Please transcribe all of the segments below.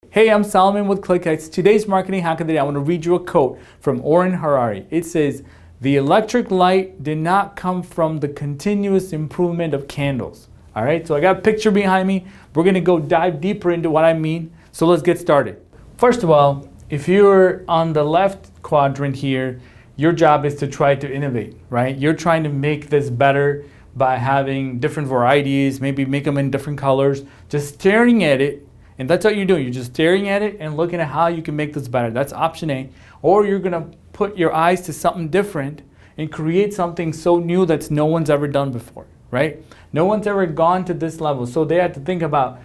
Hey, I'm Solomon with ClickX. Today's marketing hack of the day, I want to read you a quote from Oren Harari. It says, "The electric light did not come from the continuous improvement of candles." All right, so I got a picture behind me. We're going to go dive deeper into what I mean. So let's get started. First of all, if you're on the left quadrant here, your job is to try to innovate, right? You're trying to make this better by having different varieties, maybe make them in different colors, just staring at it. And that's what you're doing. You're just staring at it and looking at how you can make this better. That's option A. Or you're going to put your eyes to something different and create something so new that no one's ever done before, right? No one's ever gone to this level. So they had to think about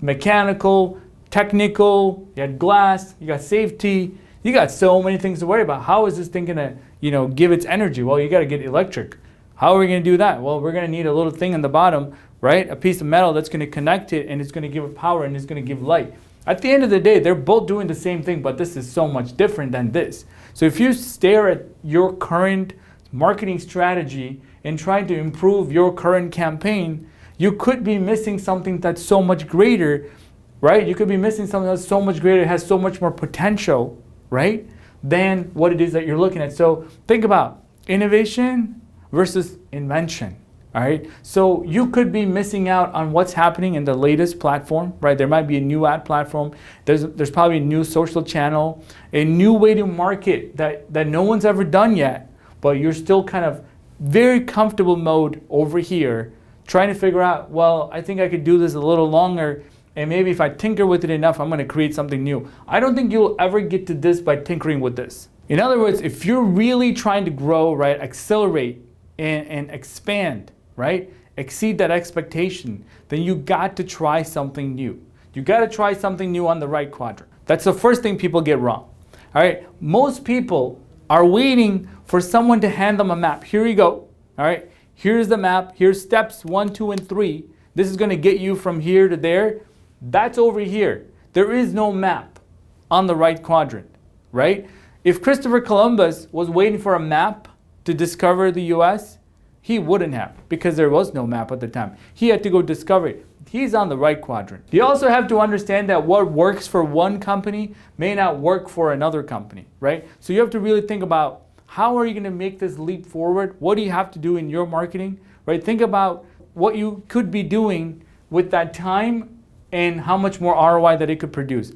mechanical, technical, you had glass, you got safety, you got so many things to worry about. How is this thing going to, give its energy? Well, you got to get electric. How are we going to do that? Well, we're going to need a little thing on the bottom, right? A piece of metal that's going to connect it, and it's going to give it power, and it's going to give light. At the end of the day, they're both doing the same thing, but this is so much different than this. So if you stare at your current marketing strategy and try to improve your current campaign, you could be missing something that's so much greater, right? You could be missing something that's so much greater, has so much more potential, right, than what it is that you're looking at. So think about innovation versus invention. All right, so you could be missing out on what's happening in the latest platform, right? There might be a new ad platform. There's probably a new social channel, a new way to market that no one's ever done yet, but you're still kind of very comfortable mode over here, trying to figure out, well, I think I could do this a little longer, and maybe if I tinker with it enough, I'm going to create something new. I don't think you'll ever get to this by tinkering with this. In other words, if you're really trying to grow, right, accelerate and expand, right, exceed that expectation, then you got to try something new. You got to try something new on the right quadrant. That's the first thing people get wrong. All right, most people are waiting for someone to hand them a map. Here you go. All right, here's the map. Here's steps 1, 2, and 3. This is going to get you from here to there. That's over here. There is no map on the right quadrant, right? If Christopher Columbus was waiting for a map to discover the US, he wouldn't have, because there was no map at the time. He had to go discover it. He's on the right quadrant. You also have to understand that what works for one company may not work for another company, right? So you have to really think about, how are you going to make this leap forward? What do you have to do in your marketing, right? Think about what you could be doing with that time and how much more ROI that it could produce.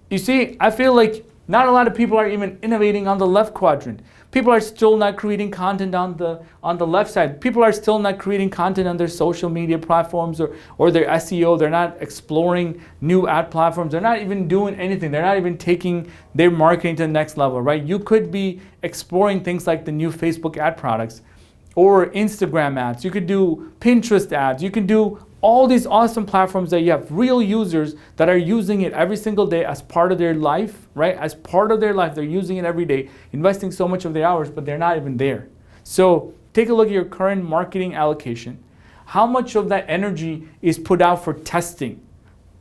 You see, I feel like not a lot of people are even innovating on the left quadrant. People are still not creating content on the left side. People are still not creating content on their social media platforms or their SEO. They're not exploring new ad platforms. They're not even doing anything. They're not even taking their marketing to the next level, right? You could be exploring things like the new Facebook ad products or Instagram ads. You could do Pinterest ads. You can do all these awesome platforms that you have real users that are using it every single day as part of their life, right? As part of their life, they're using it every day, investing so much of their hours, but they're not even there. So take a look at your current marketing allocation. How much of that energy is put out for testing?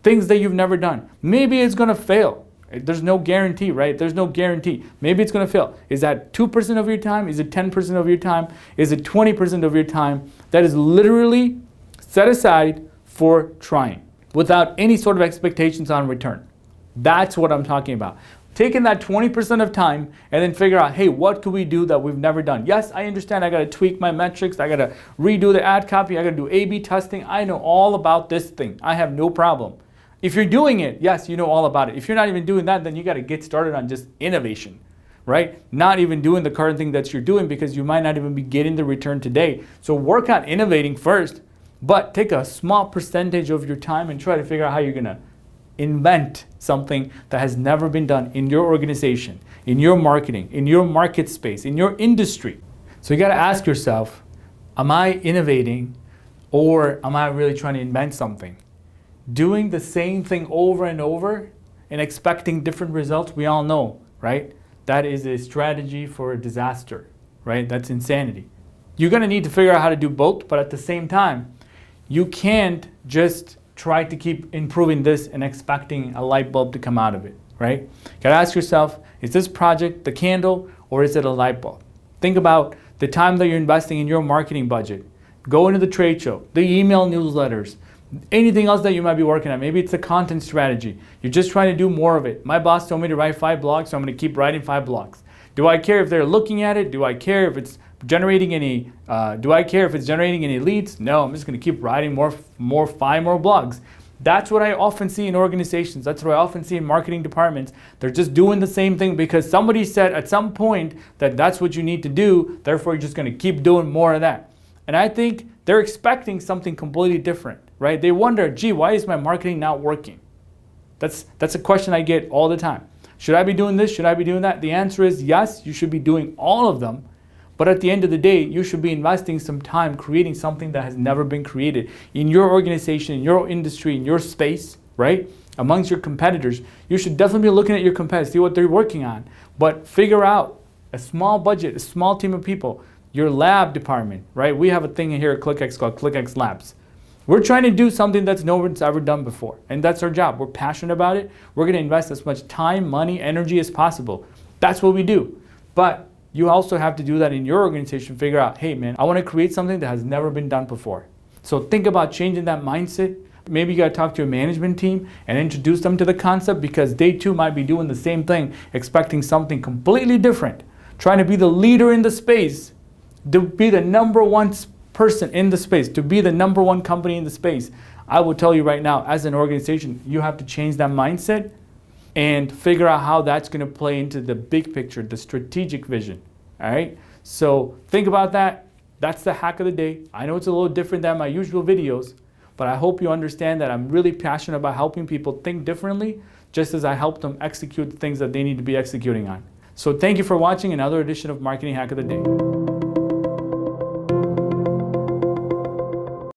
Things that you've never done. Maybe it's gonna fail. There's no guarantee, right? There's no guarantee. Maybe it's gonna fail. Is that 2% of your time? Is it 10% of your time? Is it 20% of your time? That is literally set aside for trying without any sort of expectations on return. That's what I'm talking about. Taking that 20% of time and then figure out, hey, what could we do that we've never done? Yes, I understand I gotta tweak my metrics, I gotta redo the ad copy, I gotta do A/B testing. I know all about this thing. I have no problem. If you're doing it, yes, you know all about it. If you're not even doing that, then you gotta get started on just innovation, right? Not even doing the current thing that you're doing, because you might not even be getting the return today. So work on innovating first. But take a small percentage of your time and try to figure out how you're going to invent something that has never been done in your organization, in your marketing, in your market space, in your industry. So you got to ask yourself, am I innovating, or am I really trying to invent something? Doing the same thing over and over and expecting different results, we all know, right? That is a strategy for a disaster, right? That's insanity. You're going to need to figure out how to do both, but at the same time, you can't just try to keep improving this and expecting a light bulb to come out of it, right? You gotta ask yourself, is this project the candle or is it a light bulb? Think about the time that you're investing in your marketing budget. Go into the trade show, the email newsletters, Anything else that you might be working on, maybe it's a content strategy. You're just trying to do more of it. My boss told me to write 5 blogs, so I'm going to keep writing 5 blogs. Do I care if they're looking at it? Do I care if it's generating any? Leads? No, I'm just going to keep writing 5 more blogs. That's what I often see in organizations. That's what I often see in marketing departments. They're just doing the same thing because somebody said at some point that that's what you need to do. Therefore, you're just going to keep doing more of that. And I think they're expecting something completely different, right? They wonder, gee, why is my marketing not working? That's a question I get all the time. Should I be doing this? Should I be doing that? The answer is yes, you should be doing all of them. But at the end of the day, you should be investing some time creating something that has never been created in your organization, in your industry, in your space, right? Amongst your competitors. You should definitely be looking at your competitors, see what they're working on. But figure out a small budget, a small team of people. Your lab department, right? We have a thing here at ClickX called ClickX Labs. We're trying to do something that's no one's ever done before. And that's our job. We're passionate about it. We're going to invest as much time, money, energy as possible. That's what we do. But you also have to do that in your organization. Figure out, hey man, I want to create something that has never been done before. So think about changing that mindset. Maybe you got to talk to your management team and introduce them to the concept because they too might be doing the same thing, expecting something completely different, trying to be the leader in the space, to be the number one person in the space, to be the number one company in the space. I will tell you right now, as an organization, you have to change that mindset and figure out how that's going to play into the big picture, the strategic vision. All right? So think about that. That's the hack of the day. I know it's a little different than my usual videos, but I hope you understand that I'm really passionate about helping people think differently, just as I help them execute the things that they need to be executing on. So thank you for watching another edition of Marketing Hack of the Day.